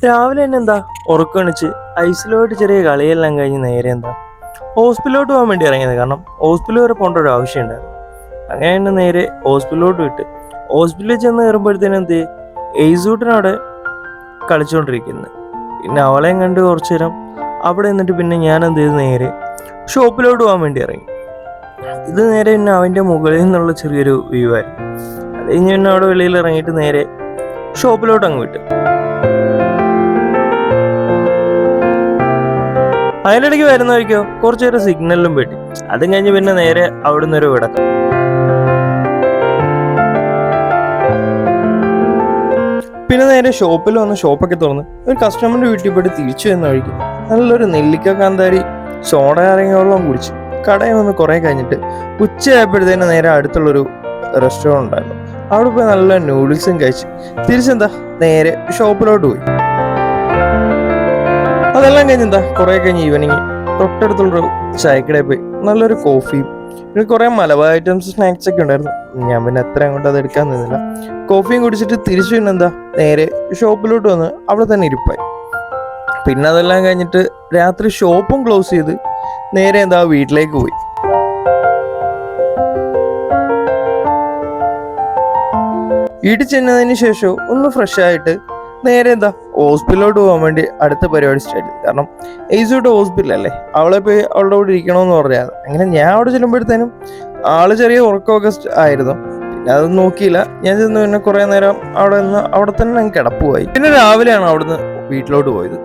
രാവിലെ തന്നെ എന്താ ഉറക്കണിച്ച് ഐസിലോട്ട് ചെറിയ കളിയെല്ലാം കഴിഞ്ഞ് നേരെ എന്താ ഹോസ്പിറ്റലിലോട്ട് പോകാൻ വേണ്ടി ഇറങ്ങിയത്. കാരണം ഹോസ്പിറ്റൽ വരെ പോകേണ്ട ഒരു ആവശ്യം ഉണ്ടായിരുന്നു. അങ്ങനെ തന്നെ നേരെ ഹോസ്പിറ്റലിലോട്ട് വിട്ട് ഹോസ്പിറ്റലിൽ ചെന്ന് കയറുമ്പോഴത്തേനും എന്ത് എയ്സൂട്ടിനവിടെ കളിച്ചുകൊണ്ടിരിക്കുന്നത്. പിന്നെ അവളെയും കണ്ട് കുറച്ചു നേരം അവിടെ നിന്നിട്ട് പിന്നെ ഞാൻ എന്ത് ചെയ്ത് നേരെ ഷോപ്പിലോട്ട് പോകാൻ വേണ്ടി ഇറങ്ങി. ഇത് നേരെ പിന്നെ അവൻ്റെ മുകളിൽ നിന്നുള്ള ചെറിയൊരു വ്യൂ ആയിരുന്നു. അത് കഴിഞ്ഞ് പിന്നെ അവിടെ വെളിയിൽ ഇറങ്ങിയിട്ട് നേരെ ഷോപ്പിലോട്ട് അങ്ങ് വിട്ടു. അതിനിടയ്ക്ക് വരുന്ന വഴിക്കോ കുറച്ചു നേരം സിഗ്നലിലും പെട്ടി. അതും കഴിഞ്ഞ് പിന്നെ നേരെ അവിടുന്ന് ഒരു വിടക്കം. പിന്നെ നേരെ ഷോപ്പിൽ വന്ന് ഷോപ്പൊക്കെ തുറന്ന് ഒരു കസ്റ്റമറിന്റെ വീട്ടിൽ പോയിട്ട് തിരിച്ചു വന്ന വഴിക്ക് നല്ലൊരു നെല്ലിക്ക കാന്താരി സോഡ ഇറങ്ങിയ വെള്ളം കുടിച്ച് കടയിൽ വന്ന് കുറെ കഴിഞ്ഞിട്ട് ഉച്ചയായപ്പോഴത്തേന് നേരെ അടുത്തുള്ളൊരു റെസ്റ്റോറൻറ്റ് ഉണ്ടായിരുന്നു. അവിടെ പോയി നല്ല നൂഡിൽസും കഴിച്ച് തിരിച്ചെന്താ നേരെ ഷോപ്പിലോട്ട് പോയി. അതെല്ലാം കഴിഞ്ഞെന്താ കുറെ കഴിഞ്ഞ് ഈവനിങ് തൊട്ടടുത്തുള്ളൊരു ചായക്കടയിൽ പോയി നല്ലൊരു കോഫിയും പിന്നെ കുറെ മലബാർ ഐറ്റംസ് സ്നാക്സ് ഒക്കെ ഉണ്ടായിരുന്നു. ഞാൻ പിന്നെ എത്ര അങ്ങോട്ട് അത് എടുക്കാൻ നിന്നില്ല. കോഫിയും കുടിച്ചിട്ട് തിരിച്ചു പിന്നെ എന്താ നേരെ ഷോപ്പിലോട്ട് വന്ന് അവിടെ തന്നെ ഇരിപ്പായി. പിന്നെ അതെല്ലാം കഴിഞ്ഞിട്ട് രാത്രി ഷോപ്പും ക്ലോസ് ചെയ്ത് നേരെ എന്താ വീട്ടിലേക്ക് പോയി. വീട്ടിൽ ചെന്നതിന് ശേഷം ഒന്ന് ഫ്രഷ് ആയിട്ട് നേരെ എന്താ ഹോസ്പിറ്റലിലോട്ട് പോകാൻ വേണ്ടി അടുത്ത പരിപാടി സ്റ്റാർട്ട് ചെയ്തു. കാരണം എയ്സൂട്ട് ഹോസ്പിറ്റലല്ലേ, അവളെ പോയി അവളുടെ കൂടെ ഇരിക്കണമെന്ന് പറഞ്ഞാൽ അങ്ങനെ ഞാൻ അവിടെ ചെല്ലുമ്പോഴത്തേനും ആള് ചെറിയ ഉറക്കമൊക്കെ ആയിരുന്നു. പിന്നെ അതൊന്നും നോക്കിയില്ല. ഞാൻ ചെന്ന് പിന്നെ കുറെ നേരം അവിടെ നിന്ന് അവിടെ തന്നെ കിടപ്പുപോയി. പിന്നെ രാവിലെയാണ് അവിടുന്ന് വീട്ടിലോട്ട് പോയത്.